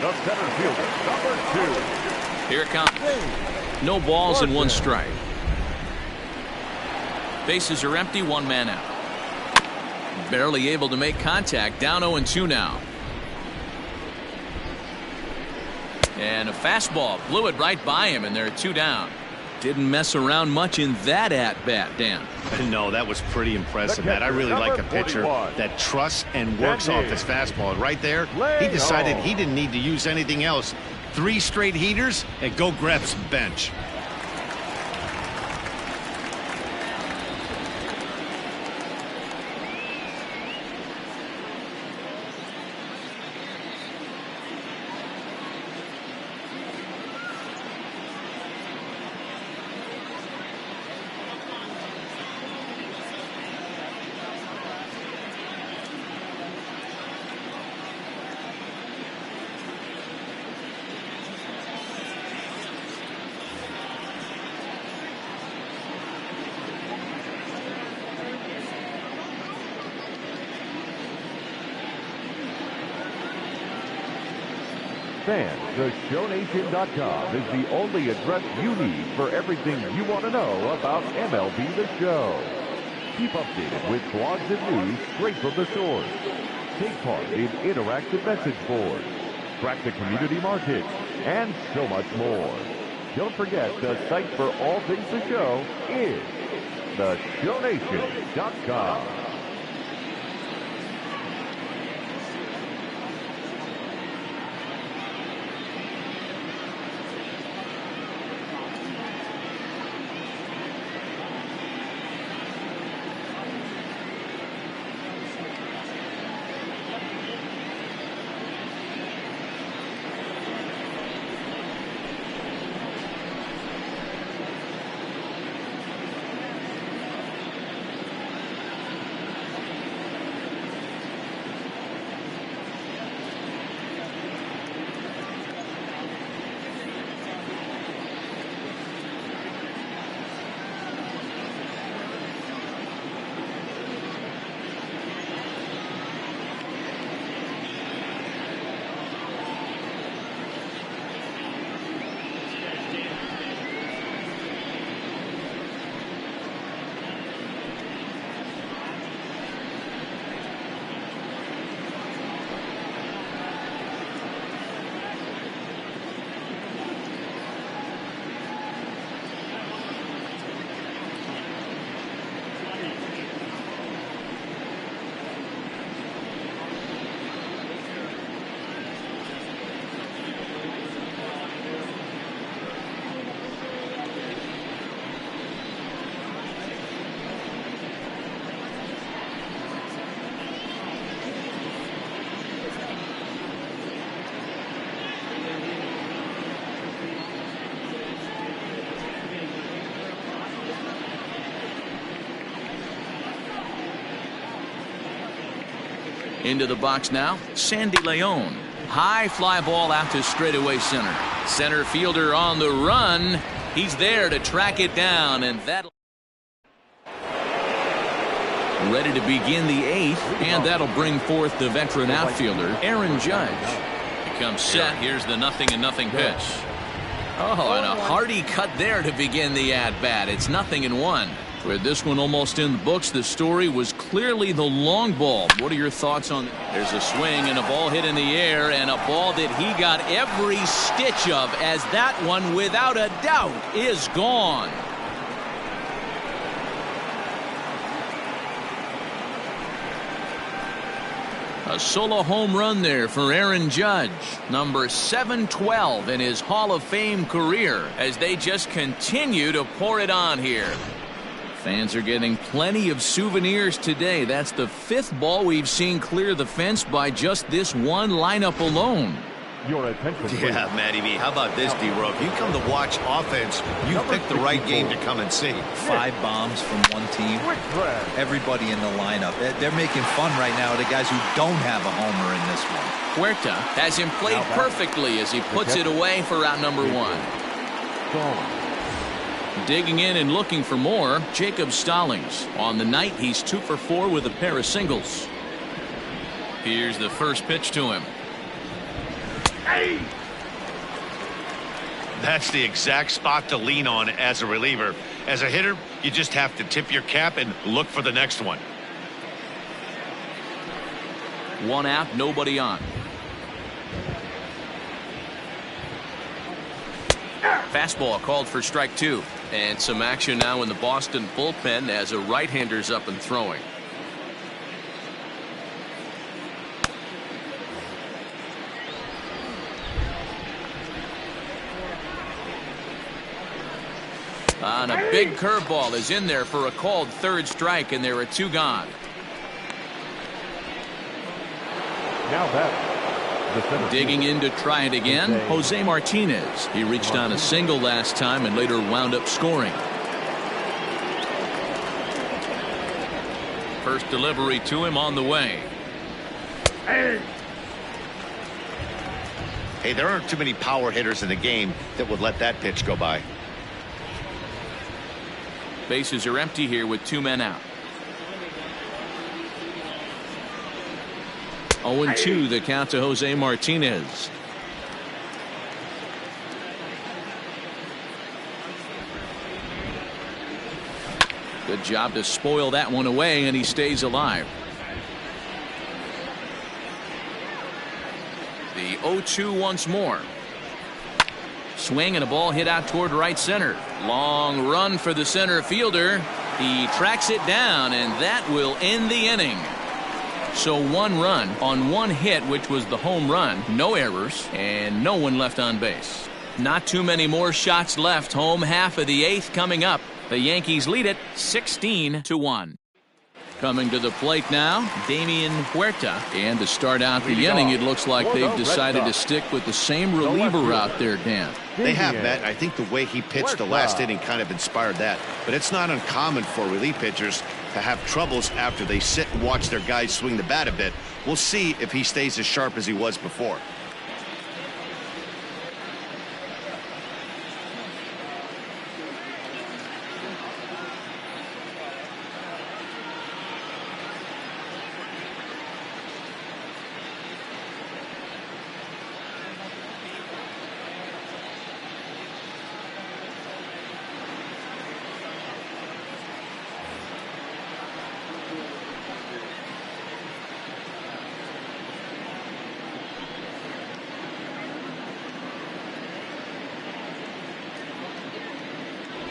The center fielder, number 2. Here it comes. No balls and 1 strike. Bases are empty, 1 man out. Barely able to make contact. Down 0-2 now. And a fastball blew it right by him, and there are 2 down. Didn't mess around much in that at-bat, Dan. No, that was pretty impressive, Matt. I really like a pitcher that trusts and works off his fastball. Right there, he decided he didn't need to use anything else. 3 straight heaters and go grab some bench. Fans, theshownation.com is the only address you need for everything you want to know about MLB The Show. Keep updated with blogs and news straight from the source. Take part in interactive message boards, track the community market, and so much more. Don't forget the site for all things The Show is theshownation.com. Into the box now, Sandy Leon. High fly ball out to straightaway center. Center fielder on the run. He's there to track it down, and that'll ready to begin the 8th, and that'll bring forth the veteran outfielder Aaron Judge. Becomes set. Here's the 0-0 pitch. Oh, and a hearty cut there to begin the at-bat. It's 0-1. With this one almost in the books, the story was clearly the long ball. What are your thoughts on that? There's a swing and a ball hit in the air, and a ball that he got every stitch of, as that one, without a doubt, is gone. A solo home run there for Aaron Judge, number 712 in his Hall of Fame career, as they just continue to pour it on here. Fans are getting plenty of souvenirs today. That's the 5th ball we've seen clear the fence by just this one lineup alone. Your attention, please. Yeah, Matty B. How about this, D-Row? If you come to watch offense, you picked the right game to come and see. 5 bombs from one team. Everybody in the lineup. They're making fun right now of the guys who don't have a homer in this one. Huerta has him played perfectly as he puts it away for out number 1. Digging in and looking for more, Jacob Stallings. On the night, he's 2 for 4 with a pair of singles. Here's the first pitch to him. Hey! That's the exact spot to lean on as a reliever. As a hitter, you just have to tip your cap and look for the next one. 1 out, nobody on. Fastball called for strike 2. And some action now in the Boston bullpen as a right-hander's up and throwing. And a big curveball is in there for a called 3rd strike, and there are 2 gone. Now that. Digging in to try it again, Jose Martinez. He reached on a single last time and later wound up scoring. First delivery to him on the way. Hey, there aren't too many power hitters in the game that would let that pitch go by. Bases are empty here with 2 men out. 0-2 the count to Jose Martinez. Good job to spoil that one away, and he stays alive. The 0-2 once more. Swing and a ball hit out toward right center. Long run for the center fielder. He tracks it down, and that will end the inning. So 1 run on 1 hit, which was the home run. No errors and no one left on base. Not too many more shots left. Home half of the 8th coming up. The Yankees lead it 16-1. Coming to the plate now, Damian Huerta. And to start out the inning, it looks like they've decided to stick with the same reliever out there, Dan. They have, Matt. I think the way he pitched the last inning kind of inspired that. But it's not uncommon for relief pitchers to have troubles after they sit and watch their guys swing the bat a bit. We'll see if he stays as sharp as he was before.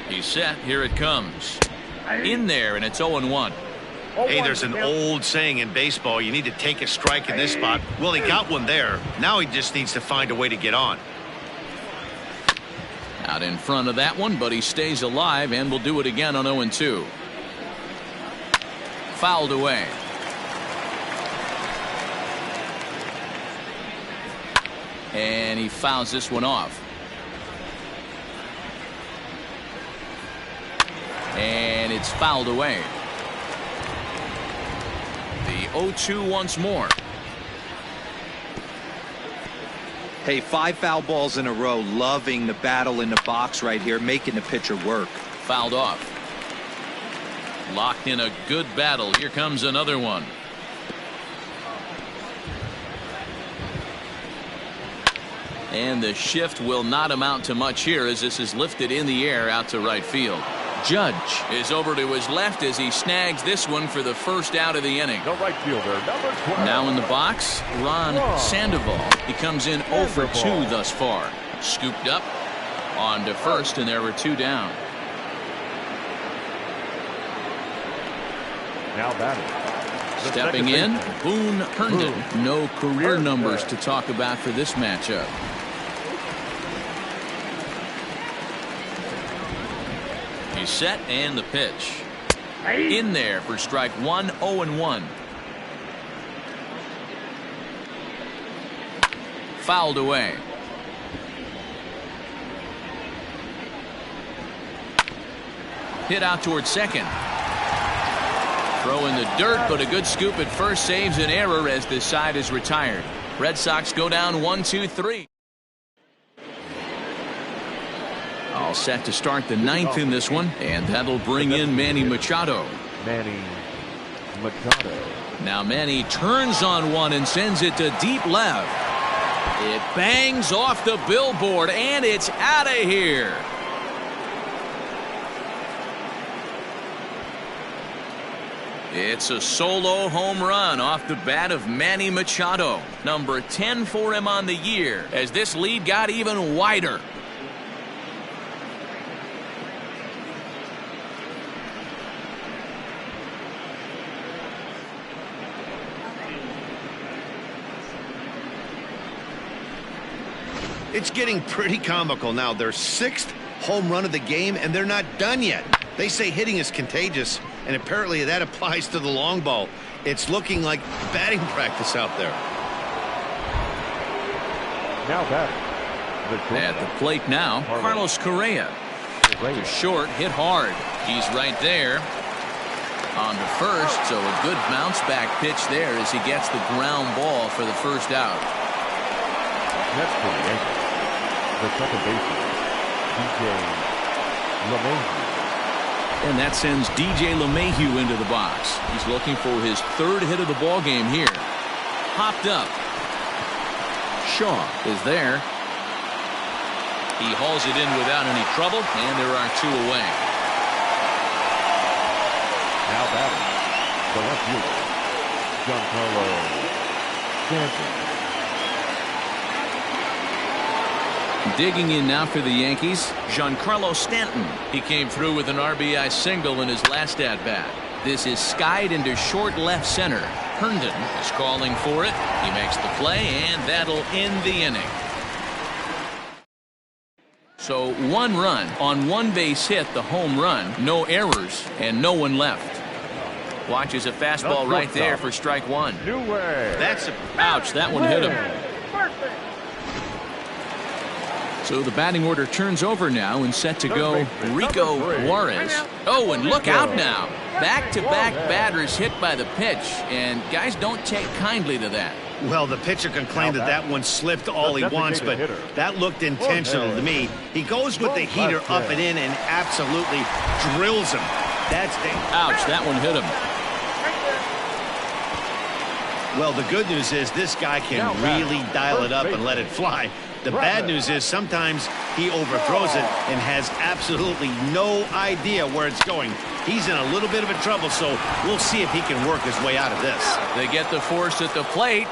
He's set. Here it comes. In there, and it's 0-1. Hey, there's an old saying in baseball, you need to take a strike in this spot. Well, he got one there. Now he just needs to find a way to get on. Out in front of that one, but he stays alive and will do it again on 0-2. Fouled away. And he fouls this one off. And it's fouled away. The 0-2 once more. Hey, 5 foul balls in a row. Loving the battle in the box right here, making the pitcher work. Fouled off. Locked in a good battle. Here comes another one. And the shift will not amount to much here as this is lifted in the air out to right field. Judge is over to his left as he snags this one for the first out of the inning. The right fielder, number 12. Now in the box, Ron Sandoval. He comes in 0 for 2 thus far. Scooped up on to first, and there were 2 down. Now batting. Stepping in, Boone Herndon. No career numbers to talk about for this matchup. He's set, and the pitch. In there for strike 1, 0-1. Fouled away. Hit out towards second. Throw in the dirt, but a good scoop at first saves an error as this side is retired. Red Sox go down 1-2-3. All set to start the 9th in this one, and that'll bring in Manny Machado. Manny Machado. Now Manny turns on one and sends it to deep left. It bangs off the billboard, and it's out of here. It's a solo home run off the bat of Manny Machado. Number 10 for him on the year, as this lead got even wider. It's getting pretty comical now. Their 6th home run of the game, and they're not done yet. They say hitting is contagious, and apparently that applies to the long ball. It's looking like batting practice out there. Now batting. At the plate now, Carlos Correa. To short, hit hard. He's right there. On to first, so a good bounce back pitch there as he gets the ground ball for the first out. Next for the Yankees, the second baseman, DJ LeMahieu. And that sends DJ LeMahieu into the box. He's looking for his 3rd hit of the ball game here. Popped up. Shaw is there. He hauls it in without any trouble, and there are 2 away. Now batting, the left fielder, Giancarlo Stanton. Digging in now for the Yankees, Giancarlo Stanton. He came through with an RBI single in his last at-bat. This is skied into short left center. Herndon is calling for it. He makes the play, and that'll end the inning. So 1 run on 1 base hit, the home run, no errors, and no one left. Watches a fastball right there for strike 1. That's a ouch, that one hit him. So the batting order turns over now, and set to go Rico Juarez. Oh, and look out now. Back-to-back batters hit by the pitch, and guys don't take kindly to that. Well, the pitcher can claim that one slipped all he wants, but that looked intentional to me. He goes with the heater up and in and absolutely drills him. That's the ouch, that one hit him. Well, the good news is this guy can really dial it up and let it fly. The bad news is sometimes he overthrows it and has absolutely no idea where it's going. He's in a little bit of a trouble, so we'll see if he can work his way out of this. They get the force at the plate.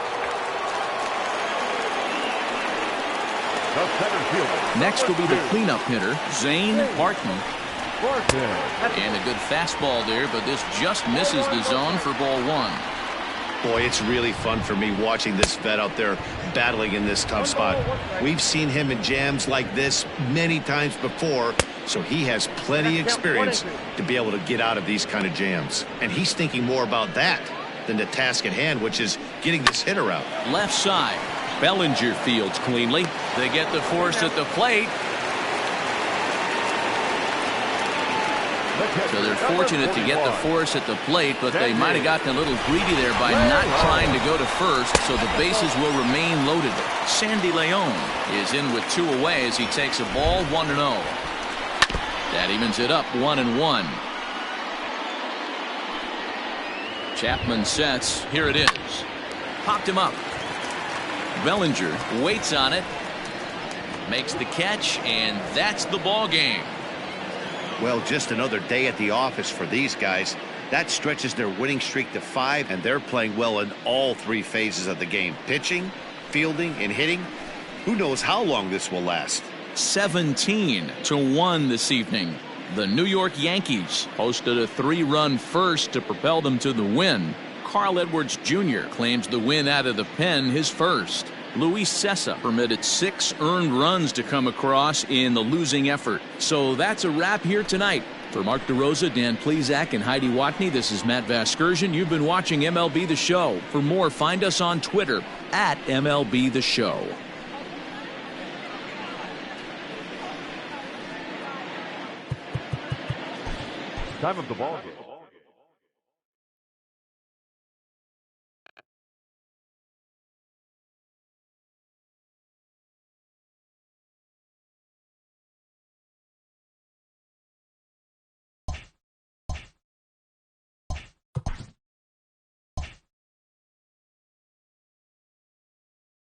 Next will be the cleanup hitter, Zane Barton. And a good fastball there, but this just misses the zone for ball 1. Boy, it's really fun for me watching this vet out there battling in this tough spot. We've seen him in jams like this many times before, so he has plenty of experience to be able to get out of these kind of jams. And he's thinking more about that than the task at hand, which is getting this hitter out. Left side, Bellinger fields cleanly. They get the force at the plate. So they're fortunate to get the force at the plate, but they might have gotten a little greedy there by not trying to go to first, so the bases will remain loaded. Sandy Leon is in with 2 away as he takes a ball 1-0. That evens it up 1-1. Chapman sets. Here it is. Popped him up. Bellinger waits on it. Makes the catch, and that's the ball game. Well, just another day at the office for these guys. That stretches their winning streak to 5, and they're playing well in all 3 phases of the game. Pitching, fielding, and hitting. Who knows how long this will last? 17-1 this evening. The New York Yankees posted a 3-run first to propel them to the win. Carl Edwards Jr. claims the win out of the pen, his first. Luis Cessa permitted 6 earned runs to come across in the losing effort. So that's a wrap here tonight. For Mark DeRosa, Dan Plesac, and Heidi Watney, this is Matt Vasgersian. You've been watching MLB The Show. For more, find us on Twitter at MLB The Show. Time of the ball game.